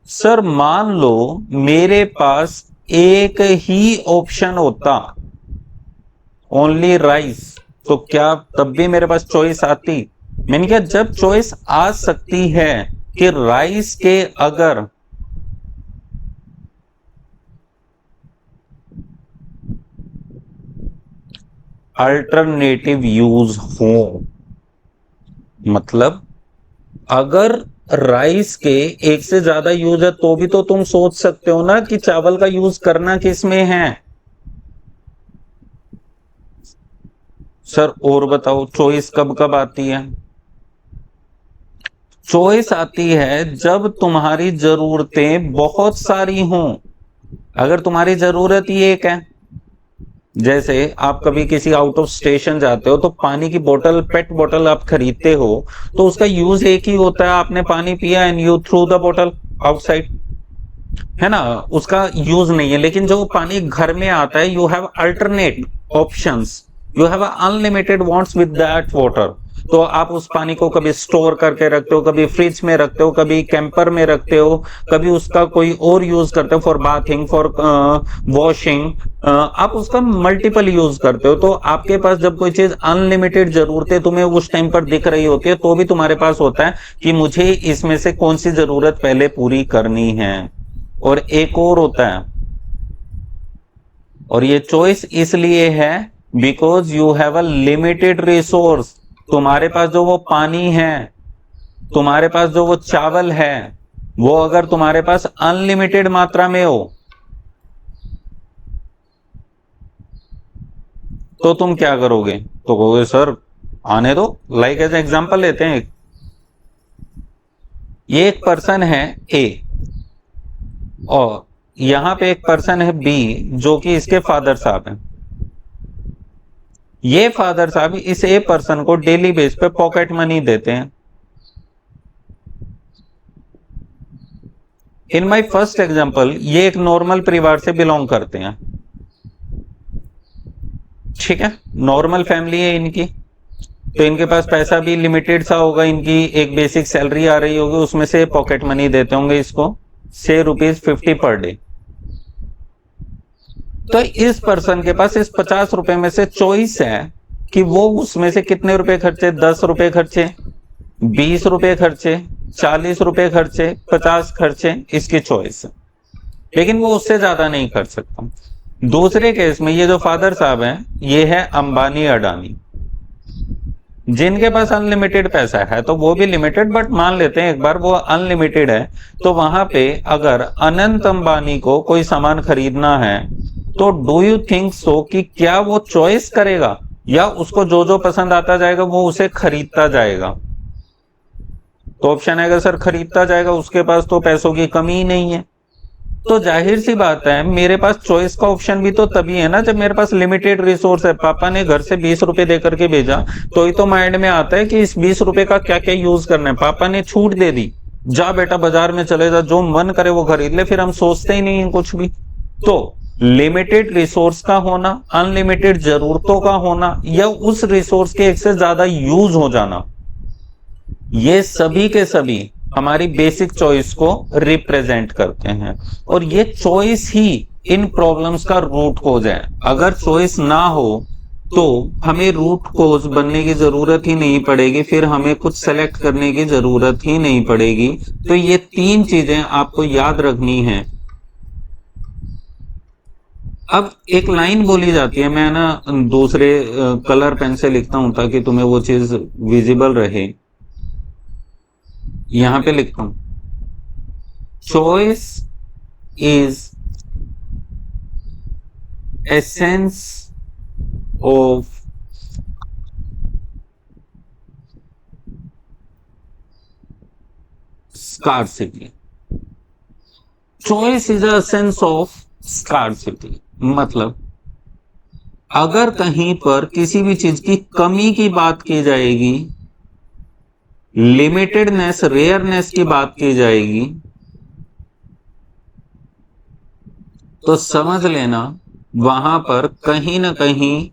सर मान लो मेरे पास एक ही ऑप्शन होता, ओनली राइस, तो क्या तब भी मेरे पास चॉइस आती? मैंने कहा जब चॉइस आ सकती है कि राइस के अगर अल्टरनेटिव यूज हो, मतलब अगर राइस के एक से ज्यादा यूज है तो भी तो तुम सोच सकते हो ना कि चावल का यूज करना किस में है। सर और बताओ चॉइस कब कब आती है? चॉइस आती है जब तुम्हारी जरूरतें बहुत सारी हों। अगर तुम्हारी जरूरत ही एक है, जैसे आप कभी किसी आउट ऑफ स्टेशन जाते हो तो पानी की बोतल, पेट बोतल आप खरीदते हो तो उसका यूज एक ही होता है, आपने पानी पिया एंड यू थ्रू द बोतल आउटसाइड। है ना, उसका यूज नहीं है। लेकिन जो पानी घर में आता है, you have alternate options, you have unlimited wants with that water. तो आप उस पानी को कभी स्टोर करके रखते हो, कभी फ्रिज में रखते हो, कभी कैंपर में रखते हो, कभी उसका कोई और यूज करते हो फॉर बाथिंग, फॉर वॉशिंग। आप उसका मल्टीपल यूज करते हो। तो आपके पास जब कोई चीज अनलिमिटेड जरूरतें तुम्हें उस टाइम पर दिख रही होती है, तो भी तुम्हारे पास होता है कि मुझे इसमें से कौन सी जरूरत पहले पूरी करनी है। और एक और होता है, और ये चॉइस इसलिए है because you have a limited resource. तुम्हारे पास जो वो पानी है, तुम्हारे पास जो वो चावल है, वो अगर तुम्हारे पास अनलिमिटेड मात्रा में हो, तो तुम क्या करोगे? तो कहोगे सर आने दो। लाइक एज एग्जांपल लेते हैं, ये एक पर्सन है ए, और यहां पे एक पर्सन है बी, जो कि इसके फादर साहब हैं। ये फादर साहब इस ए पर्सन को डेली बेस पे पॉकेट मनी देते हैं। इन माय फर्स्ट एग्जांपल, ये एक नॉर्मल परिवार से बिलोंग करते हैं, ठीक है, नॉर्मल फैमिली है इनकी। तो इनके पास पैसा भी लिमिटेड सा होगा, इनकी एक बेसिक सैलरी आ रही होगी, उसमें से पॉकेट मनी देते होंगे इसको, से ₹50 पर डे। तो इस पर्सन के पास इस ₹50 में से चॉइस है कि वो उसमें से कितने रुपए खर्चे, ₹10 खर्चे, ₹20 खर्चे, ₹40 खर्चे, 50 खर्चे, इसकी चॉइस है। लेकिन वो उससे ज्यादा नहीं कर सकता। दूसरे केस में ये जो फादर साहब हैं, ये है अंबानी अडानी, जिनके पास अनलिमिटेड पैसा है। तो वो भी लिमिटेड, बट मान लेते हैं एक बार वो अनलिमिटेड है। तो वहां पे अगर अनंत अंबानी को कोई सामान खरीदना है, तो डू यू थिंक सो कि क्या वो चॉइस करेगा, या उसको जो जो पसंद आता जाएगा वो उसे खरीदता जाएगा? तो ऑप्शन है, अगर सर खरीदता जाएगा, उसके पास तो पैसों की कमी ही नहीं है। तो जाहिर सी बात है, मेरे पास चॉइस का ऑप्शन भी तो तभी है ना जब मेरे पास लिमिटेड रिसोर्स है। पापा ने घर से ₹20 दे करके भेजा, तो ही तो माइंड में आता है कि इस ₹20 का क्या क्या यूज करना है। पापा ने छूट दे दी, जा बेटा बाजार में चले जा, जो मन करे वो खरीद ले, फिर हम सोचते ही नहीं है कुछ भी। तो लिमिटेड रिसोर्स का होना, अनलिमिटेड जरूरतों का होना, या उस रिसोर्स के एक से ज्यादा यूज हो जाना, ये सभी के सभी हमारी बेसिक चॉइस को रिप्रेजेंट करते हैं। और ये चॉइस ही इन प्रॉब्लम्स का रूट कोज है। अगर चॉइस ना हो तो हमें रूट कोज बनने की जरूरत ही नहीं पड़ेगी, फिर हमें कुछ सेलेक्ट करने की जरूरत ही नहीं पड़ेगी। तो ये तीन चीजें आपको याद रखनी है। अब एक लाइन बोली जाती है, मैं ना दूसरे कलर पेन से लिखता हूं ताकि तुम्हें वो चीज विजिबल रहे। यहां पे लिखता हूं, choice is essence of scarcity. Choice is a sense of scarcity, मतलब अगर कहीं पर किसी भी चीज की कमी की बात की जाएगी, लिमिटेडनेस, रेयरनेस की बात की जाएगी, तो समझ लेना वहां पर कहीं ना कहीं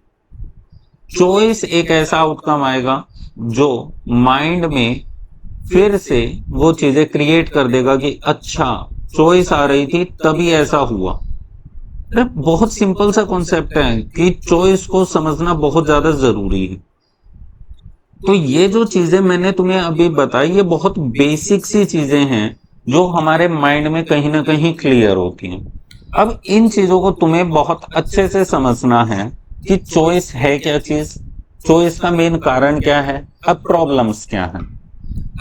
चॉइस एक ऐसा आउटकम आएगा जो माइंड में फिर से वो चीजें क्रिएट कर देगा कि अच्छा, चॉइस आ रही थी तभी ऐसा हुआ। अरे बहुत सिंपल सा कॉन्सेप्ट है कि चॉइस को समझना बहुत ज्यादा जरूरी है। तो ये जो चीजें मैंने तुम्हें अभी बताई, ये बहुत बेसिक सी चीजें हैं जो हमारे माइंड में कहीं ना कहीं क्लियर होती हैं। अब इन चीजों को तुम्हें बहुत अच्छे से समझना है कि चॉइस है क्या चीज, चॉइस का मेन कारण क्या है, अब प्रॉब्लम्स क्या है।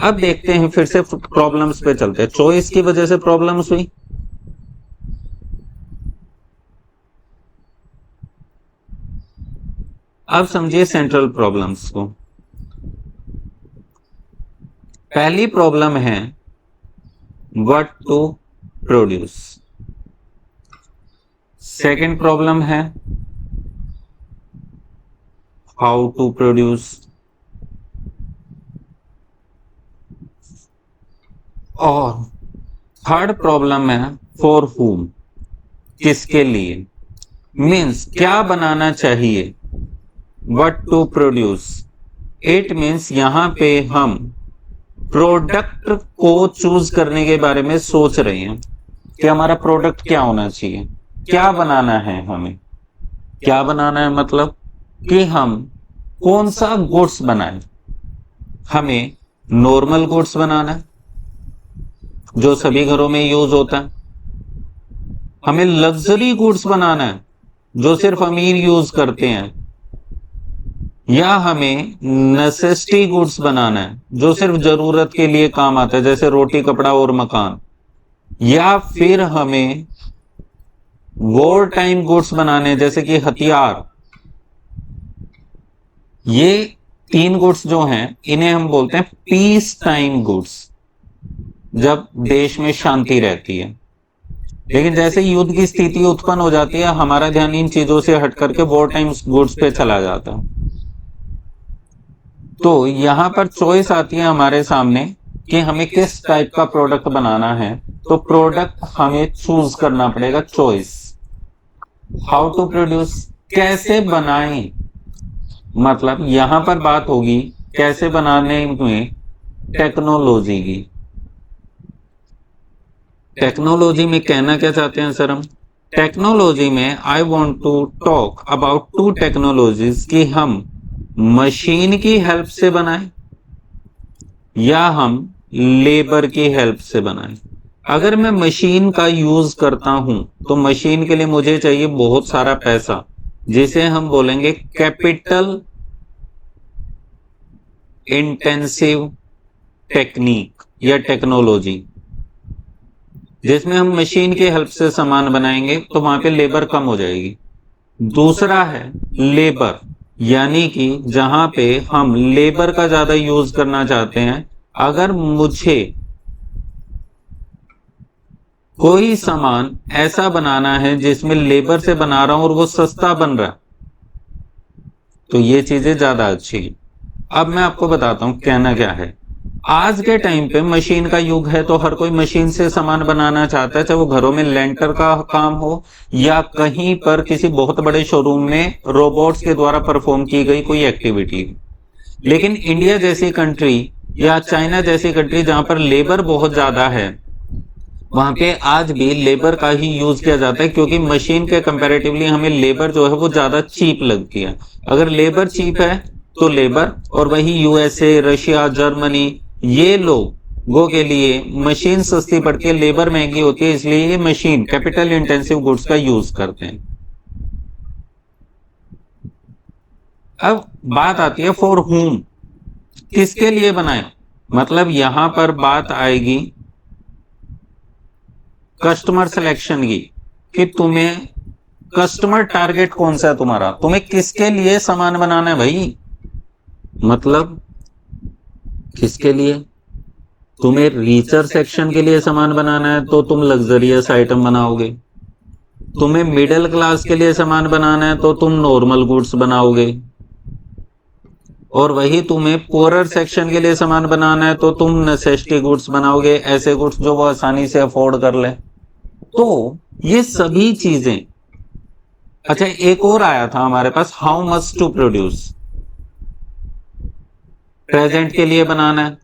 अब देखते हैं, फिर से प्रॉब्लम्स पे चलते हैं। चॉइस की वजह से प्रॉब्लम्स हुई, अब समझिए सेंट्रल प्रॉब्लम्स को। पहली प्रॉब्लम है what to produce. Second problem है हाउ टू प्रोड्यूस। और थर्ड प्रॉब्लम है फॉर हुम, किसके लिए, मीन्स क्या बनाना चाहिए, what to produce. It means यहाँ पे हम प्रोडक्ट को चूज करने के बारे में सोच रहे हैं कि हमारा प्रोडक्ट क्या होना चाहिए, क्या बनाना है हमें। क्या बनाना है मतलब कि हम कौन सा गुड्स बनाएं। हमें नॉर्मल गुड्स बनाना है जो सभी घरों में यूज होता है, हमें लग्जरी गुड्स बनाना है जो सिर्फ अमीर यूज करते हैं, या हमें नेसेसिटी गुड्स बनाना है जो सिर्फ जरूरत के लिए काम आता है, जैसे रोटी कपड़ा और मकान, या फिर हमें वॉर टाइम गुड्स बनाने जैसे कि हथियार। ये तीन गुड्स जो हैं इन्हें हम बोलते हैं पीस टाइम गुड्स, जब देश में शांति रहती है। लेकिन जैसे युद्ध की स्थिति उत्पन्न हो जाती है, हमारा ध्यान इन चीजों से हट करके वॉर टाइम गुड्स पे चला जाता है। तो यहां पर चॉइस आती है हमारे सामने कि हमें किस टाइप का प्रोडक्ट बनाना है, तो प्रोडक्ट हमें चूज करना पड़ेगा, चॉइस। हाउ टू प्रोड्यूस, कैसे बनाएं, मतलब यहां पर बात होगी कैसे बनाने में टेक्नोलॉजी की। टेक्नोलॉजी में कहना क्या चाहते हैं सर हम, टेक्नोलॉजी में I want to talk about two technologies कि हम मशीन की हेल्प से बनाएं या हम लेबर की हेल्प से बनाएं। अगर मैं मशीन का यूज करता हूं तो मशीन के लिए मुझे चाहिए बहुत सारा पैसा, जिसे हम बोलेंगे कैपिटल इंटेंसिव टेक्निक या टेक्नोलॉजी। जिसमें हम मशीन की हेल्प से सामान बनाएंगे तो वहां पे लेबर कम हो जाएगी। दूसरा है लेबर, यानी कि जहां पे हम लेबर का ज्यादा यूज करना चाहते हैं। अगर मुझे कोई सामान ऐसा बनाना है जिसमें लेबर से बना रहा हूं और वो सस्ता बन रहा है, तो ये चीजें ज्यादा अच्छी है। अब मैं आपको बताता हूं कहना क्या है। आज के टाइम पे मशीन का युग है, तो हर कोई मशीन से सामान बनाना चाहता है, चाहे वो घरों में लेंटर का काम हो या कहीं पर किसी बहुत बड़े शोरूम में रोबोट्स के द्वारा परफॉर्म की गई कोई एक्टिविटी। लेकिन इंडिया जैसी कंट्री या चाइना जैसी कंट्री जहां पर लेबर बहुत ज्यादा है, वहां पे आज भी लेबर का ही यूज किया जाता है, क्योंकि मशीन के कंपैरेटिवली हमें लेबर जो है वो ज्यादा चीप लगती है। अगर लेबर चीप है तो लेबर, और वही यूएसए, रशिया, जर्मनी, ये लोगों के लिए मशीन सस्ती पड़ के लेबर महंगी होती है, इसलिए ये मशीन कैपिटल इंटेंसिव गुड्स का यूज करते हैं। अब बात आती है फॉर हुम, किसके लिए बनाए, मतलब यहां पर बात आएगी कस्टमर सिलेक्शन की, कि तुम्हें कस्टमर टारगेट कौन सा है तुम्हारा, तुम्हें किसके लिए सामान बनाना है भाई। मतलब किसके लिए, तुम्हें रिसर्च सेक्शन के लिए सामान बनाना है तो तुम लग्जरियस आइटम बनाओगे, तुम्हें मिडिल क्लास के लिए सामान बनाना है तो तुम नॉर्मल गुड्स बनाओगे, और वही तुम्हें पुअरर सेक्शन के लिए सामान बनाना है तो तुम नेसेसिटी गुड्स बनाओगे, ऐसे गुड्स जो वो आसानी से अफोर्ड कर ले। तो ये सभी चीजें। अच्छा, एक और आया था हमारे पास, how much to produce. Present के लिए बनाना है,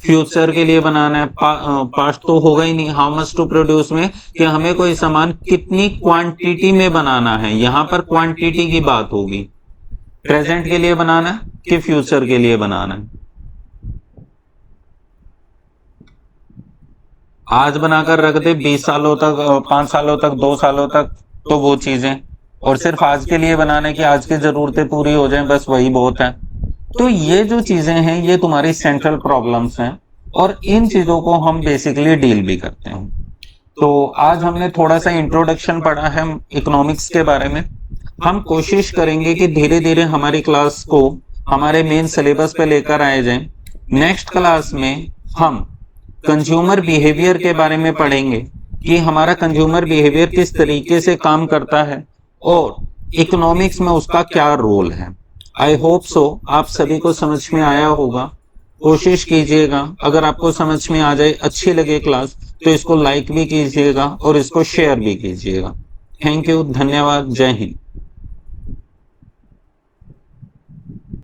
फ्यूचर के लिए बनाना है, पास्ट तो होगा ही नहीं। हाउ मच टू प्रोड्यूस में कि हमें कोई सामान कितनी क्वांटिटी में बनाना है, यहां पर क्वांटिटी की बात होगी। प्रेजेंट के लिए बनाना है कि फ्यूचर के लिए बनाना है। आज बनाकर रख दे 20 सालों तक, 5 सालों तक, 2 सालों तक, तो वो चीजें, और सिर्फ आज के लिए बनाने की आज की जरूरतें पूरी हो जाएं, बस वही बहुत है। तो ये जो चीजें हैं ये तुम्हारी सेंट्रल प्रॉब्लम्स हैं, और इन चीजों को हम बेसिकली डील भी करते हैं। तो आज हमने थोड़ा सा इंट्रोडक्शन पढ़ा है इकोनॉमिक्स के बारे में। हम कोशिश करेंगे कि धीरे धीरे हमारी क्लास को हमारे मेन सिलेबस पे लेकर आए जाएं। नेक्स्ट क्लास में हम कंज्यूमर बिहेवियर के बारे में पढ़ेंगे कि हमारा कंज्यूमर बिहेवियर किस तरीके से काम करता है और इकोनॉमिक्स में उसका क्या रोल है। आई होप सो आप सभी को समझ में आया होगा। कोशिश कीजिएगा, अगर आपको समझ में आ जाए, अच्छी लगे क्लास, तो इसको लाइक भी कीजिएगा और इसको शेयर भी कीजिएगा। थैंक यू, धन्यवाद, जय हिंद।